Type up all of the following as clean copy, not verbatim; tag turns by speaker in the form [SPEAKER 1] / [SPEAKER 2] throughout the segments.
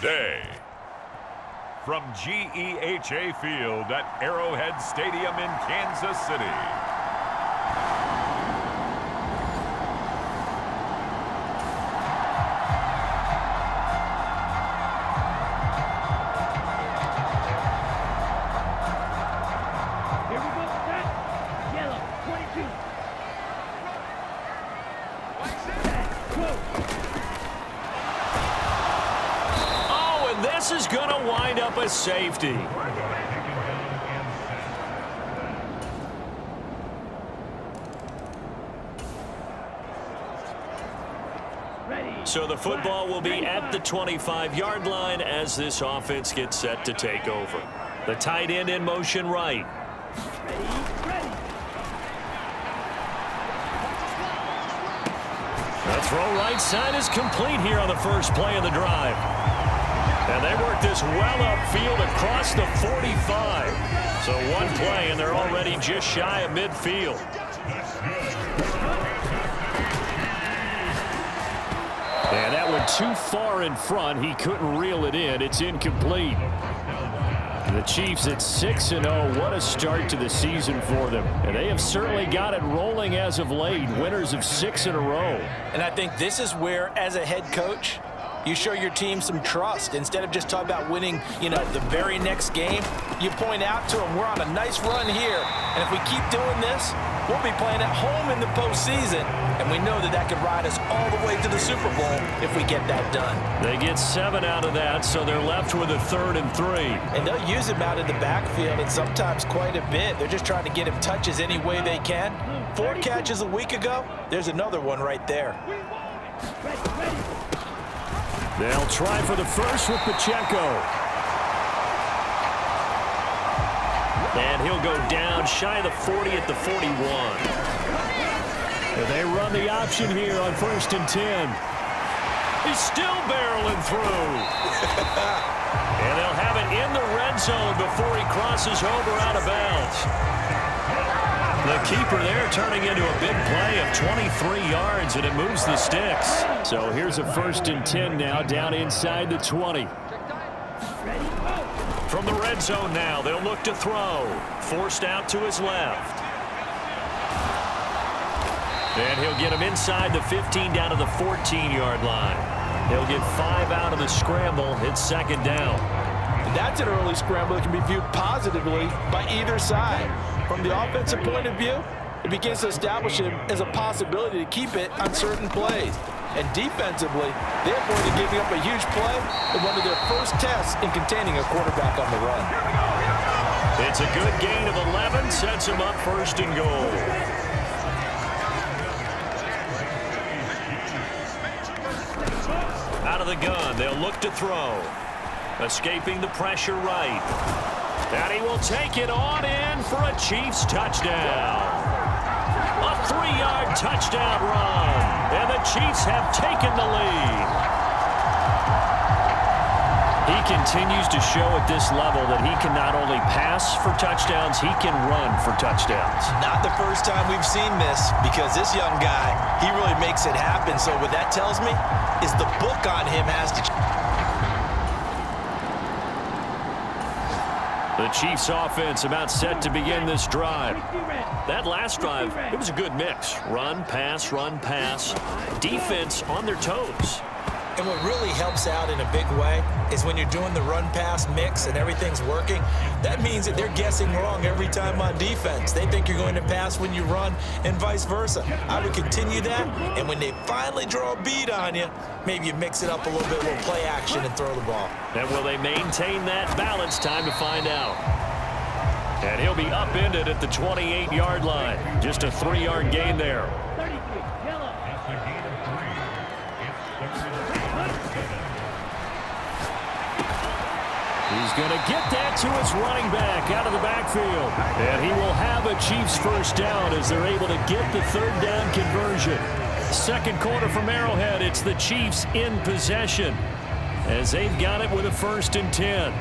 [SPEAKER 1] today. From GEHA Field at Arrowhead Stadium in Kansas City.
[SPEAKER 2] This is going to wind up a safety. So the football will be at the 25-yard line as this offense gets set to take over. The tight end in motion right. The throw right side is complete here on the first play of the drive. And they work this well upfield across the 45. So one play, and they're already just shy of midfield. And that went too far in front. He couldn't reel it in. It's incomplete. The Chiefs at 6-0. What a start to the season for them. And they have certainly got it rolling as of late. Winners of 6 in a row.
[SPEAKER 3] And I think this is where, as a head coach, you show your team some trust. Instead of just talking about winning, the very next game, you point out to them, we're on a nice run here. And if we keep doing this, we'll be playing at home in the postseason. And we know that that could ride us all the way to the Super Bowl if we get that done.
[SPEAKER 2] They get 7 out of that, so they're left with a 3rd and 3.
[SPEAKER 3] And they'll use him out in the backfield, and sometimes quite a bit. They're just trying to get him touches any way they can. 4 catches a week ago, there's another one right there.
[SPEAKER 2] They'll try for the first with Pacheco. And he'll go down shy of the 40 at the 41. And they run the option here on 1st and 10. He's still barreling through. And they'll have it in the red zone before he crosses over out of bounds. The keeper there turning into a big play of 23 yards, and it moves the sticks. So here's a 1st and 10 now, down inside the 20. From the red zone now, they'll look to throw. Forced out to his left. And he'll get him inside the 15 down to the 14-yard line. He'll get 5 out of the scramble. It's 2nd down.
[SPEAKER 3] And that's an early scramble that can be viewed positively by either side. From the offensive point of view, it begins to establish him as a possibility to keep it on certain plays. And defensively, they avoided giving up a huge play in one of their first tests in containing a quarterback on the run.
[SPEAKER 2] It's a good gain of 11, sets him up 1st and goal. Out of the gun, they'll look to throw. Escaping the pressure right. And he will take it on in for a Chiefs touchdown. A 3-yard touchdown run. And the Chiefs have taken the lead. He continues to show at this level that he can not only pass for touchdowns, he can run for touchdowns.
[SPEAKER 3] Not the first time we've seen this, because this young guy, he really makes it happen. So what that tells me is the book on him has to change.
[SPEAKER 2] The Chiefs offense about set to begin this drive. That last drive, it was a good mix. Run, pass, defense on their toes.
[SPEAKER 3] And what really helps out in a big way is when you're doing the run-pass mix and everything's working, that means that they're guessing wrong every time on defense. They think you're going to pass when you run and vice versa. I would continue that, and when they finally draw a bead on you, maybe you mix it up a little bit, a little play action, and throw the ball.
[SPEAKER 2] And will they maintain that balance? Time to find out. And he'll be upended at the 28-yard line. Just a 3-yard gain there. He's going to get that to his running back out of the backfield. And he will have a Chiefs first down as they're able to get the 3rd down conversion. 2nd quarter from Arrowhead, it's the Chiefs in possession as they've got it with a 1st and 10.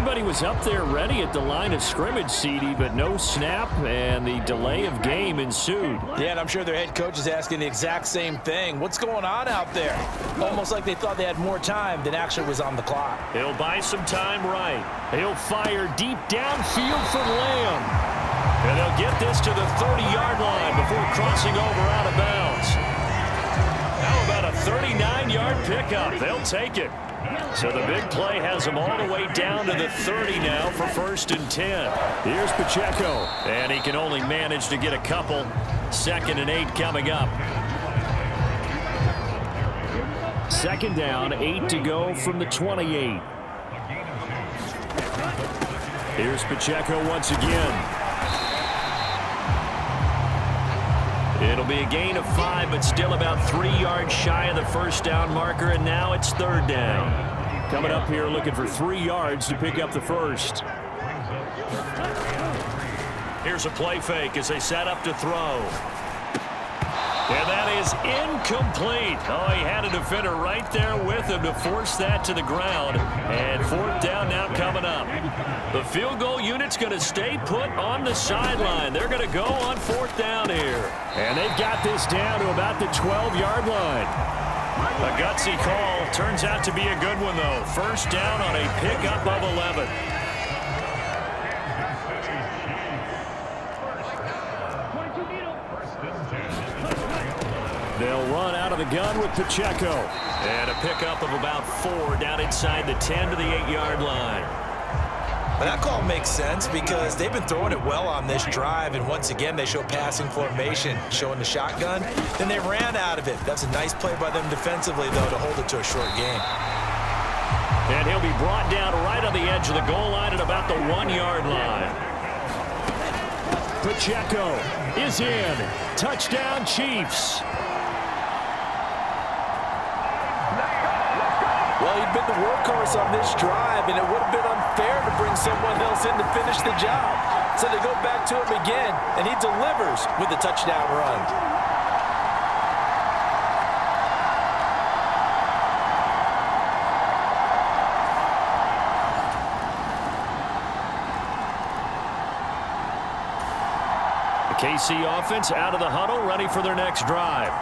[SPEAKER 2] Everybody was up there ready at the line of scrimmage, CD, but no snap, and the delay of game ensued.
[SPEAKER 3] Yeah, and I'm sure their head coach is asking the exact same thing. What's going on out there? Almost like they thought they had more time than actually was on the clock.
[SPEAKER 2] He'll buy some time right. He'll fire deep downfield for Lamb. And they'll get this to the 30-yard line before crossing over out of bounds. How about a 39-yard pickup? They'll take it. So the big play has them all the way down to the 30 now for 1st and 10. Here's Pacheco, and he can only manage to get a couple. 2nd and 8 coming up. 2nd down, 8 to go from the 28. Here's Pacheco once again. It'll be a gain of 5, but still about 3 yards shy of the 1st down marker, and now it's 3rd down. Coming up here looking for 3 yards to pick up the 1st. Here's a play fake as they set up to throw. And that is incomplete. Oh, he had a defender right there with him to force that to the ground. And 4th down now coming up. The field goal unit's going to stay put on the sideline. They're going to go on 4th down here. And they've got this down to about the 12-yard line. A gutsy call. Turns out to be a good one, though. 1st down on a pickup of 11. They'll run out of the gun with Pacheco. And a pickup of about 4 down inside the 10 to the 8-yard line.
[SPEAKER 3] But that call makes sense because they've been throwing it well on this drive, and once again they show passing formation, showing the shotgun. Then they ran out of it. That's a nice play by them defensively, though, to hold it to a short game.
[SPEAKER 2] And he'll be brought down right on the edge of the goal line at about the 1-yard line. Pacheco is in. Touchdown, Chiefs.
[SPEAKER 3] Well, he'd been the workhorse on this drive, and it would have been unfair to bring someone else in to finish the job. So they go back to him again, and he delivers with a touchdown run.
[SPEAKER 2] The KC offense out of the huddle, ready for their next drive.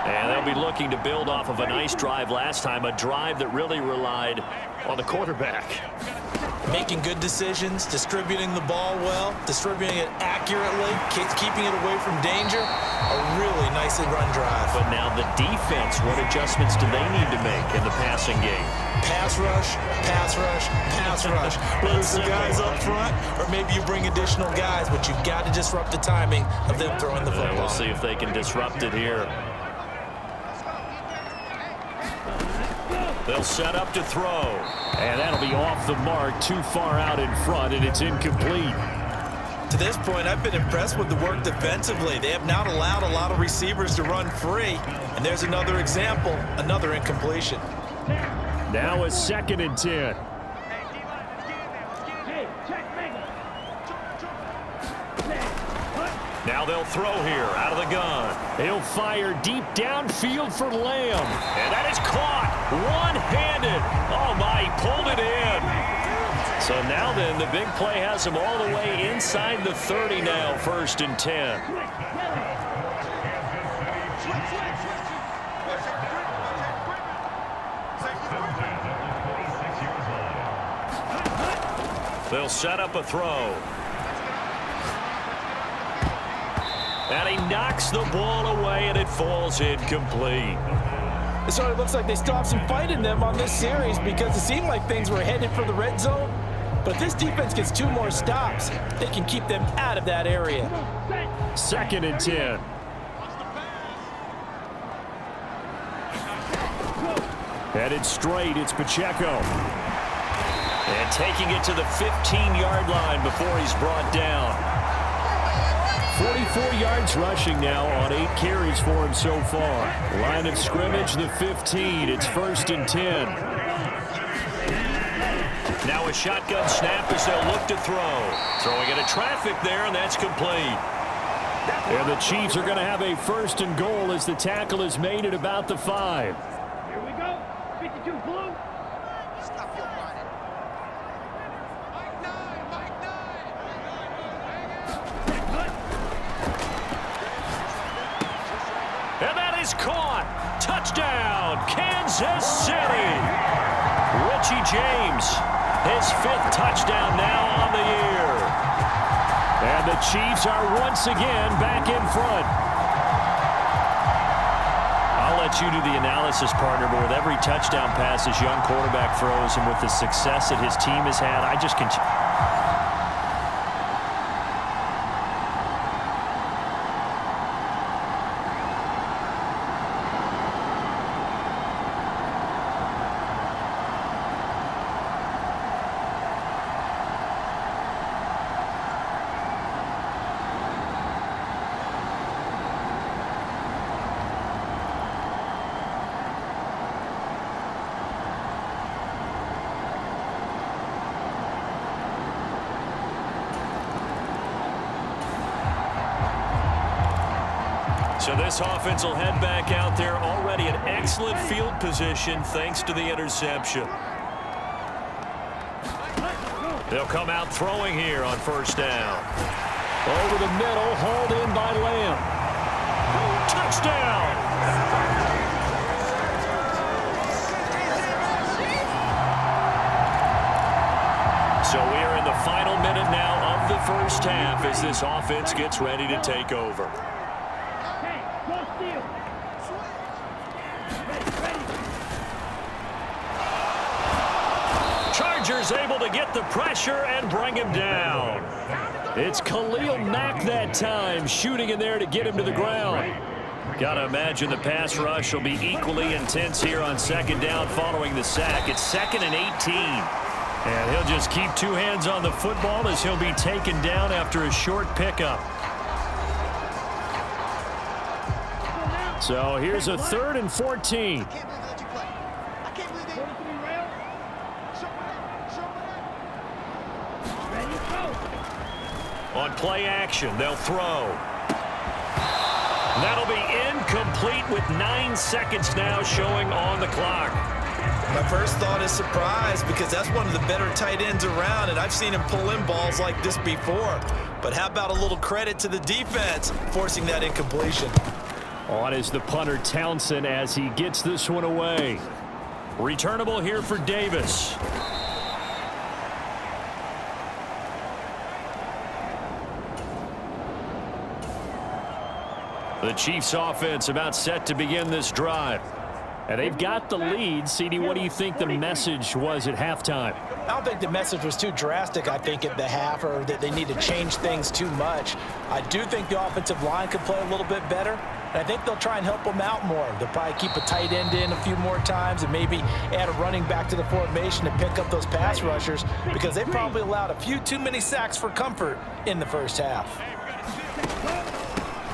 [SPEAKER 2] And they'll be looking to build off of a nice drive last time, a drive that really relied on the quarterback.
[SPEAKER 3] Making good decisions, distributing the ball well, distributing it accurately, keeping it away from danger. A really nicely run drive.
[SPEAKER 2] But now the defense, what adjustments do they need to make in the passing game?
[SPEAKER 3] Pass rush, pass rush, pass rush. Whether it's the guys up front or maybe you bring additional guys, but you've got to disrupt the timing of them throwing the football.
[SPEAKER 2] We'll see if they can disrupt it here. They'll set up to throw. And that'll be off the mark, too far out in front, and it's incomplete.
[SPEAKER 3] To this point, I've been impressed with the work defensively. They have not allowed a lot of receivers to run free. And there's another example, another incompletion.
[SPEAKER 2] Now a 2nd and 10. Now they'll throw here out of the gun. He'll fire deep downfield for Lamb. And that is caught one-handed. Oh, my, he pulled it in. So now then, the big play has him all the way inside the 30 now, 1st and 10. They'll set up a throw. And he knocks the ball away, and it falls incomplete.
[SPEAKER 3] It sort of looks like they still have some fight in them on this series because it seemed like things were headed for the red zone. But if this defense gets 2 more stops, they can keep them out of that area.
[SPEAKER 2] 2nd and 10. Headed straight, it's Pacheco. And taking it to the 15-yard line before he's brought down. 44 yards rushing now on 8 carries for him so far. Line of scrimmage, the 15. It's 1st and 10. Now a shotgun snap as they'll look to throw. Throwing into traffic there, and that's complete. And the Chiefs are going to have a 1st and goal as the tackle is made at about the 5.
[SPEAKER 4] Here we go. 52 blue.
[SPEAKER 2] is caught. Touchdown, Kansas City. Richie James, his 5th touchdown now on the year. And the Chiefs are once again back in front. I'll let you do the analysis, partner, but with every touchdown pass this young quarterback throws and with the success that his team has had, I just continue. So this offense will head back out there, already in excellent field position thanks to the interception. They'll come out throwing here on 1st down. Over the middle, hauled in by Lamb. Touchdown! So we are in the final minute now of the 1st half as this offense gets ready to take over. Chargers able to get the pressure and bring him down. It's Khalil Mack that time, shooting in there to get him to the ground. Got to imagine the pass rush will be equally intense here on 2nd down following the sack. It's 2nd and 18. And he'll just keep 2 hands on the football as he'll be taken down after a short pickup. So here's a 3rd and 14. On play action, they'll throw. That'll be incomplete with 9 seconds now showing on the clock.
[SPEAKER 3] My first thought is surprise because that's one of the better tight ends around, and I've seen him pull in balls like this before. But how about a little credit to the defense forcing that incompletion?
[SPEAKER 2] On is the punter Townsend as he gets this one away. Returnable here for Davis. The Chiefs offense about set to begin this drive. And they've got the lead. CD, what do you think the message was at halftime?
[SPEAKER 3] I don't think the message was too drastic, I think, at the half, or that they need to change things too much. I do think the offensive line could play a little bit better, and I think they'll try and help them out more. They'll probably keep a tight end in a few more times and maybe add a running back to the formation to pick up those pass rushers because they probably allowed a few too many sacks for comfort in the 1st half.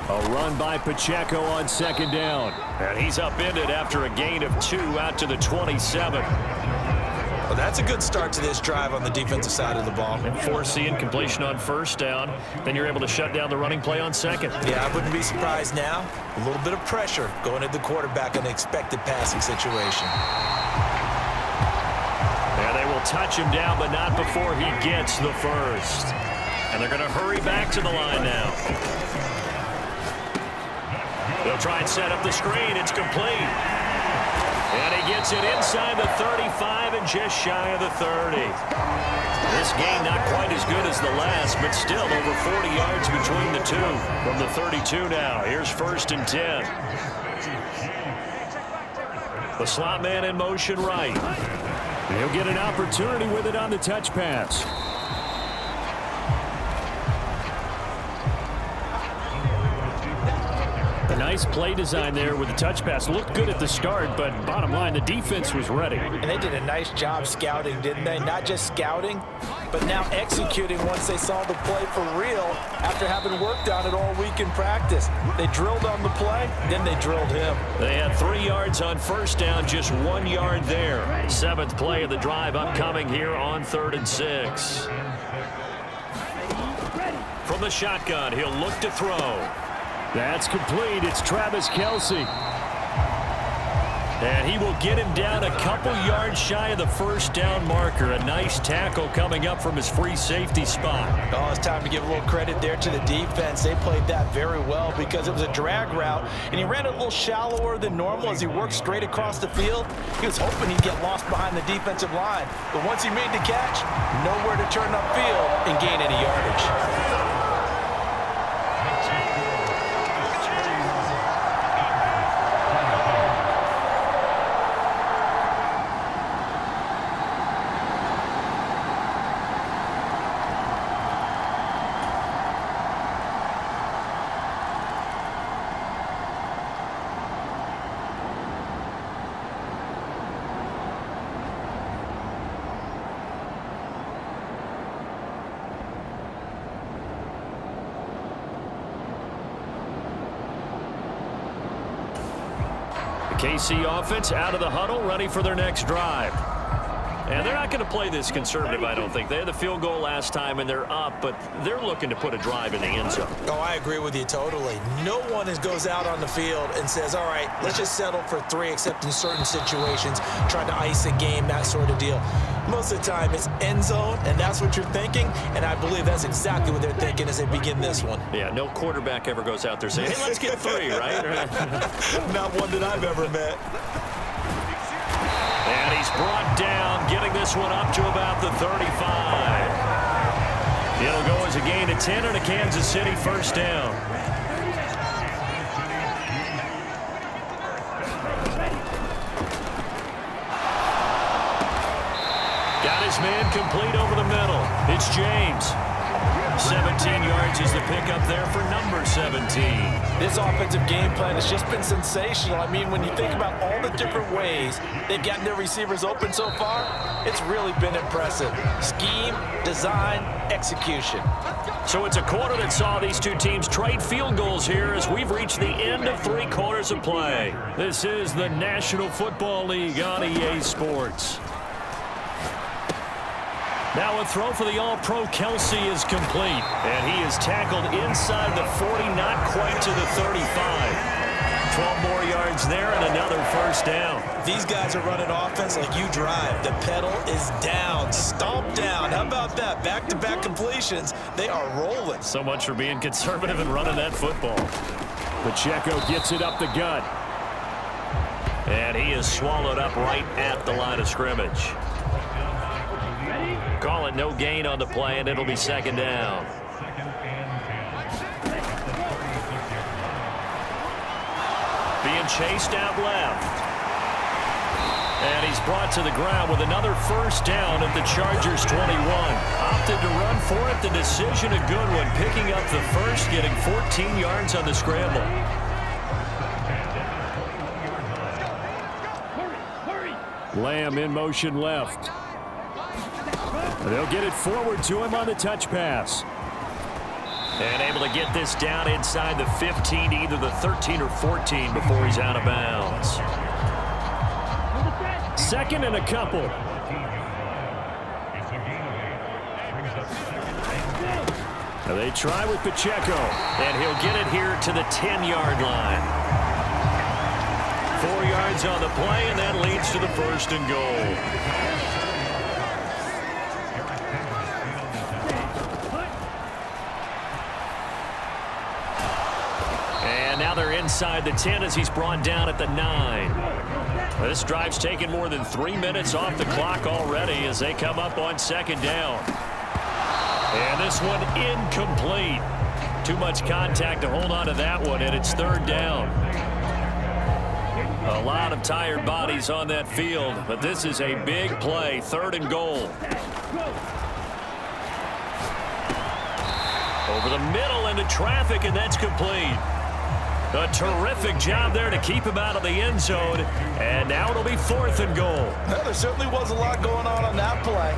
[SPEAKER 2] A run by Pacheco on 2nd down. And he's upended after a gain of 2 out to the 27.
[SPEAKER 3] Well, that's a good start to this drive on the defensive side of the ball.
[SPEAKER 2] And forcing completion on 1st down. Then you're able to shut down the running play on 2nd.
[SPEAKER 3] Yeah, I wouldn't be surprised now. A little bit of pressure going at the quarterback in an expected passing situation.
[SPEAKER 2] Yeah, they will touch him down, but not before he gets the 1st. And they're going to hurry back to the line now. They'll try and set up the screen. It's complete. And he gets it inside the 35 and just shy of the 30. This game not quite as good as the last, but still over 40 yards between the two. From the 32 now, here's 1st and 10. The slot man in motion right. And he'll get an opportunity with it on the touch pass. Nice play design there with the touch pass. Looked good at the start, but bottom line, the defense was ready.
[SPEAKER 3] And they did a nice job scouting, didn't they? Not just scouting, but now executing once they saw the play for real after having worked on it all week in practice. They drilled on the play, then they drilled him.
[SPEAKER 2] They had 3 yards on 1st down, just 1 yard there. 7th play of the drive upcoming here on 3rd and 6. From the shotgun, he'll look to throw. That's complete. It's Travis Kelce. And he will get him down a couple yards shy of the first down marker. A nice tackle coming up from his free safety spot.
[SPEAKER 3] Oh, it's time to give a little credit there to the defense. They played that very well because it was a drag route, and he ran it a little shallower than normal as he worked straight across the field. He was hoping he'd get lost behind the defensive line, but once he made the catch, nowhere to turn upfield and gain any yardage.
[SPEAKER 2] KC offense out of the huddle, ready for their next drive. And they're not going to play this conservative, I don't think. They had the field goal last time, and they're up, but they're looking to put a drive in the end zone.
[SPEAKER 3] Oh, I agree with you totally. No one goes out on the field and says, all right, let's just settle for 3, except in certain situations, trying to ice a game, that sort of deal. Most of the time, it's end zone, and that's what you're thinking, and I believe that's exactly what they're thinking as they begin this one.
[SPEAKER 2] Yeah, no quarterback ever goes out there saying, hey, let's get 3, right?
[SPEAKER 3] Not one that I've ever met.
[SPEAKER 2] And he's brought down, getting this one up to about the 35. It'll go as a gain of 10 and a Kansas City first down. Got his man complete over the middle. It's James. 17 yards is the pickup there for number 17.
[SPEAKER 3] This offensive game plan has just been sensational. I mean, when you think about all the different ways they've gotten their receivers open so far, it's really been impressive. Scheme, design, execution.
[SPEAKER 2] So it's a quarter that saw these two teams trade field goals here as we've reached the end of 3 quarters of play. This is the National Football League on EA Sports. Now a throw for the All-Pro Kelsey is complete. And he is tackled inside the 40, not quite to the 35. 12 more yards there and another first down.
[SPEAKER 3] These guys are running offense like you drive. The pedal is down, stomp down. How about that? Back-to-back completions. They are rolling.
[SPEAKER 2] So much for being conservative and running that football.
[SPEAKER 4] Pacheco gets it up the gut.
[SPEAKER 2] And he is swallowed up right at the line of scrimmage. Call it no gain on the play, and it'll be second down. Being chased out left. And he's brought to the ground with another first down at the Chargers 21. Opted to run for it. The decision a good one. Picking up the first, getting 14 yards on the scramble.
[SPEAKER 4] Lamb in motion left. They'll get it forward to him on the touch pass.
[SPEAKER 2] And able to get this down inside the 15, either the 13 or 14 before he's out of bounds.
[SPEAKER 4] Second and a couple. Now they try with Pacheco.
[SPEAKER 2] And he'll get it here to the 10-yard line. 4 yards on the play, and that leads to the first and goal. Now they're inside the 10 as he's brought down at the 9. This drive's taken more than 3 minutes off the clock already as they come up on second down. And this one incomplete. Too much contact to hold on to that one, and it's third down. A lot of tired bodies on that field, but this is a big play, third and goal. Over the middle into traffic, and that's complete. A terrific job there to keep him out of the end zone. And now it'll be fourth and goal.
[SPEAKER 3] Well, there certainly was a lot going on that play.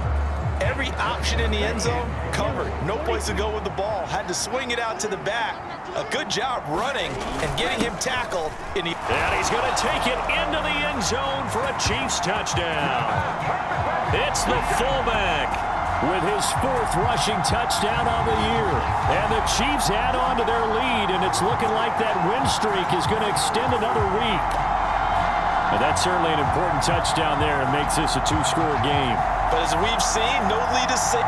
[SPEAKER 3] Every option in the end zone covered. No place to go with the ball. Had to swing it out to the back. A good job running and getting him tackled.
[SPEAKER 2] And he's going to take it into the end zone for a Chiefs touchdown. It's the fullback
[SPEAKER 4] with his 4th rushing touchdown on the year. And the Chiefs add on to their lead, and it's looking like that win streak is going to extend another week. And that's certainly an important touchdown there and makes this a two-score game.
[SPEAKER 3] But as we've seen, no lead is safe.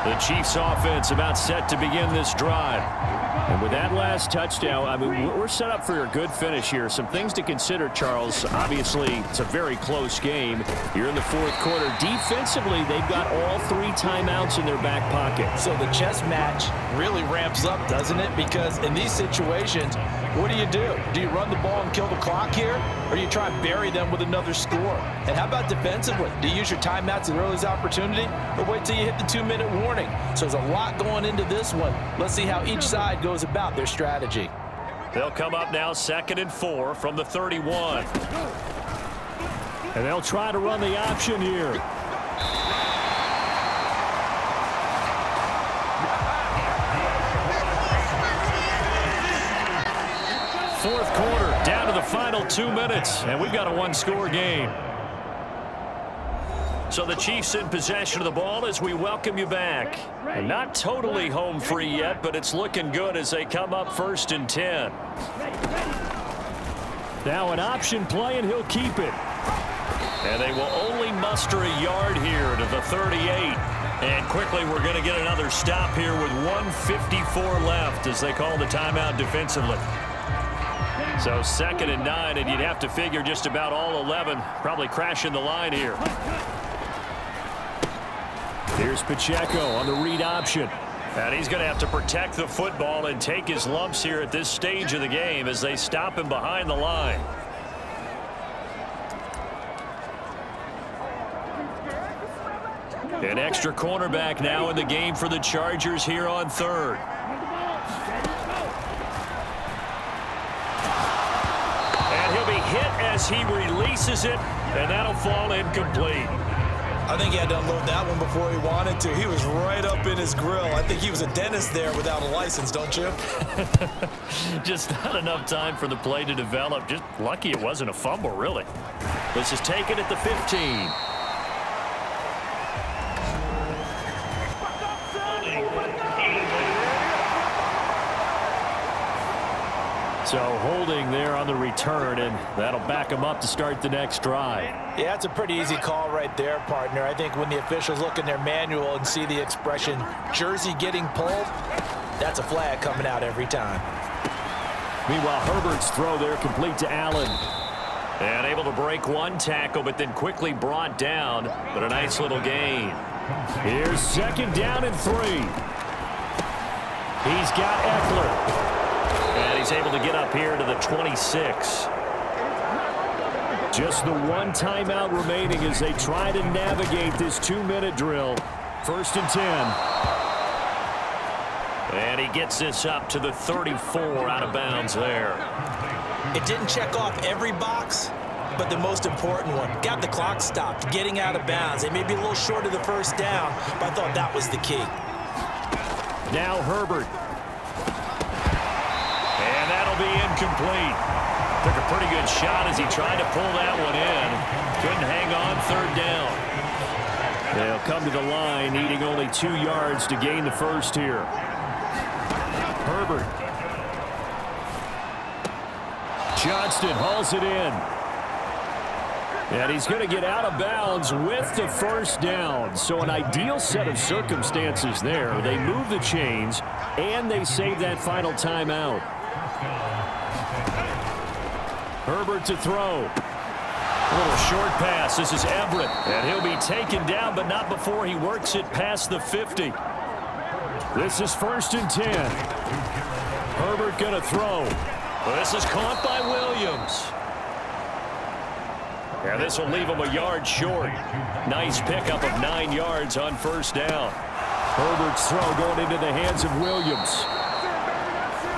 [SPEAKER 4] The Chiefs offense about set to begin this drive. And with that last touchdown, I mean, we're set up for a good finish here. Some things to consider, Charles. Obviously, it's a very close game. You're in the fourth quarter. Defensively, they've got all 3 timeouts in their back pocket.
[SPEAKER 3] So the chess match really ramps up, doesn't it? Because in these situations, what do? Do you run the ball and kill the clock here? Or do you try and bury them with another score? And how about defensively? Do you use your timeouts at earliest opportunity? Or wait till you hit the 2-minute warning? So there's a lot going into this one. Let's see how each side goes about their strategy.
[SPEAKER 4] They'll come up now 2nd and 4 from the 31. And they'll try to run the option here. Fourth quarter, down to the final 2 minutes, and we've got a 1-score game. So the Chiefs in possession of the ball as we welcome you back. And not totally home free yet, but it's looking good as they come up 1st and 10. Now an option play, and he'll keep it. And they will only muster a yard here to the 38. And quickly we're going to get another stop here with 1:54 left as they call the timeout defensively. So 2nd and 9, and you'd have to figure just about all 11 probably crashing the line here. Here's Pacheco on the read option. And he's going to have to protect the football and take his lumps here at this stage of the game as they stop him behind the line. An extra cornerback now in the game for the Chargers here on 3rd. And he'll be hit as he releases it, and that'll fall incomplete.
[SPEAKER 3] I think he had to unload that one before he wanted to. He was right up in his grill. I think he was a dentist there without a license, don't you?
[SPEAKER 4] Just not enough time for the play to develop. Just lucky it wasn't a fumble, really. This is taken at the 15. So holding there on the return, and that'll back him up to start the next drive.
[SPEAKER 3] Yeah, it's a pretty easy call right there, partner. I think when the officials look in their manual and see the expression jersey getting pulled, that's a flag coming out every time.
[SPEAKER 4] Meanwhile, Herbert's throw there complete to Allen. And able to break one tackle, but then quickly brought down. But a nice little gain. Here's 2nd down and 3. He's got Eckler. And he's able to get up here to the 26. Just the one timeout remaining as they try to navigate this 2-minute drill. 1st and 10. And he gets this up to the 34 out of bounds there.
[SPEAKER 3] It didn't check off every box, but the most important one. Got the clock stopped, getting out of bounds. They may be a little short of the 1st down, but I thought that was the key.
[SPEAKER 4] Now Herbert. And that'll be incomplete. Took a pretty good shot as he tried to pull that one in. Couldn't hang on 3rd down. They'll come to the line, needing only 2 yards to gain the 1st here. Herbert. Johnston hauls it in. And he's going to get out of bounds with the 1st down. So an ideal set of circumstances there. They move the chains, and they save that final timeout. Herbert to throw. A little short pass. This is Everett. And he'll be taken down, but not before he works it past the 50. This is 1st and 10. Herbert going to throw. Well, this is caught by Williams. And this will leave him a yard short. Nice pickup of 9 yards on 1st down. Herbert's throw going into the hands of Williams.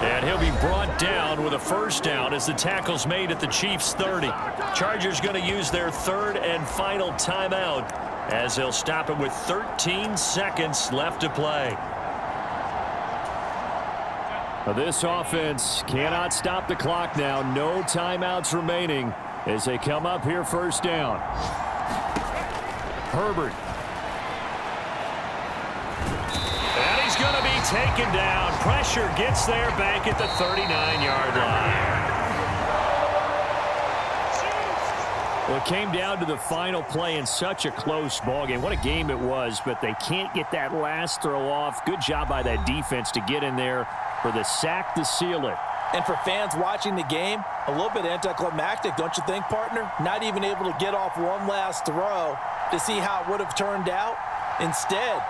[SPEAKER 4] And he'll be brought down with a 1st down as the tackle's made at the Chiefs' 30. Chargers going to use their 3rd and final timeout as they'll stop him with 13 seconds left to play.
[SPEAKER 2] This offense cannot stop the clock now. No timeouts remaining as they come up here first down. Herbert.
[SPEAKER 4] And he's going to be taken down. Pressure gets there back at the 39-yard line.
[SPEAKER 2] Well, it came down to the final play in such a close ballgame. What a game it was, but they can't get that last throw off. Good job by that defense to get in there for the sack to seal it.
[SPEAKER 3] And for fans watching the game, a little bit anticlimactic, don't you think, partner? Not even able to get off one last throw to see how it would have turned out. Instead,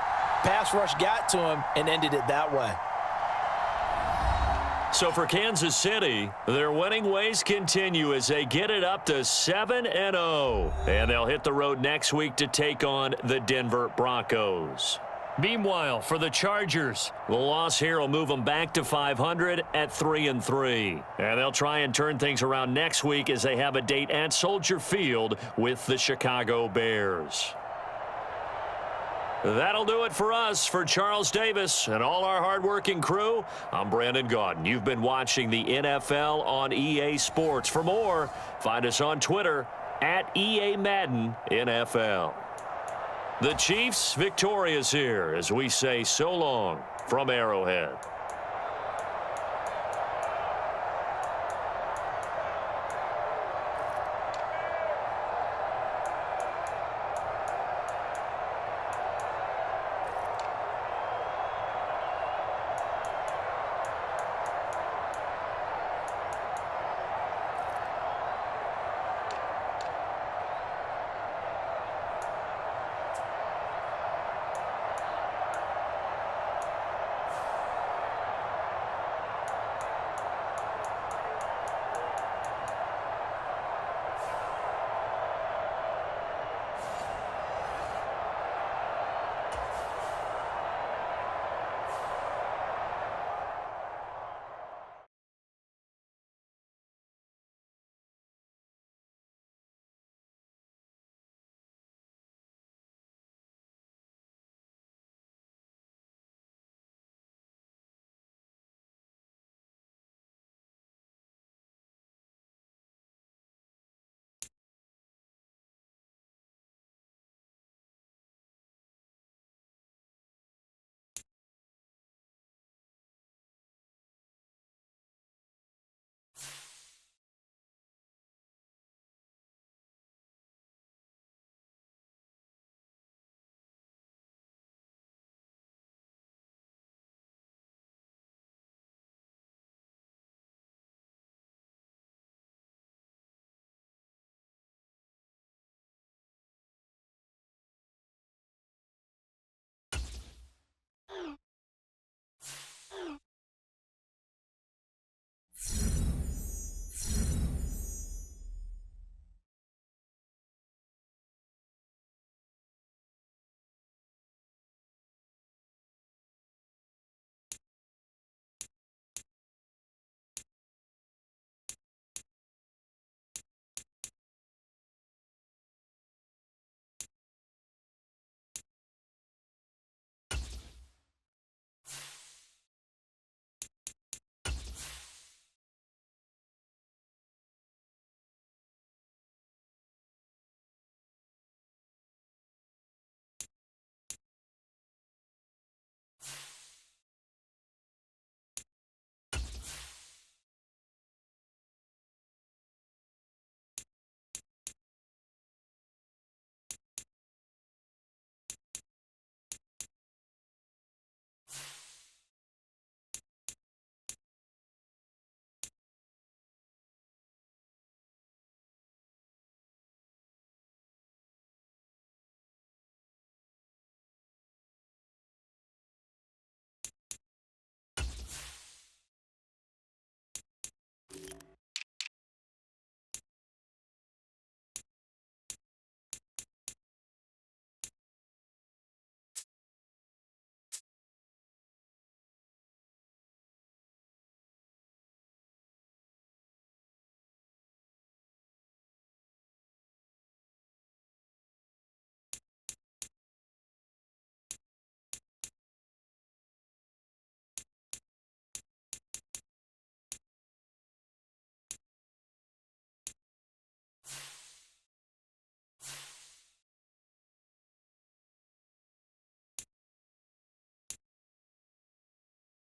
[SPEAKER 3] pass rush got to him and ended it that way.
[SPEAKER 4] So for Kansas City, their winning ways continue as they get it up to 7-0. And they'll hit the road next week to take on the Denver Broncos. Meanwhile, for the Chargers, the loss here will move them back to 500 at 3-3. And they'll try and turn things around next week as they have a date at Soldier Field with the Chicago Bears. That'll do it for us. For Charles Davis and all our hardworking crew, I'm Brandon Gaudin. You've been watching the NFL on EA Sports. For more, find us on Twitter at EA Madden NFL. The Chiefs victorious here as we say so long from Arrowhead.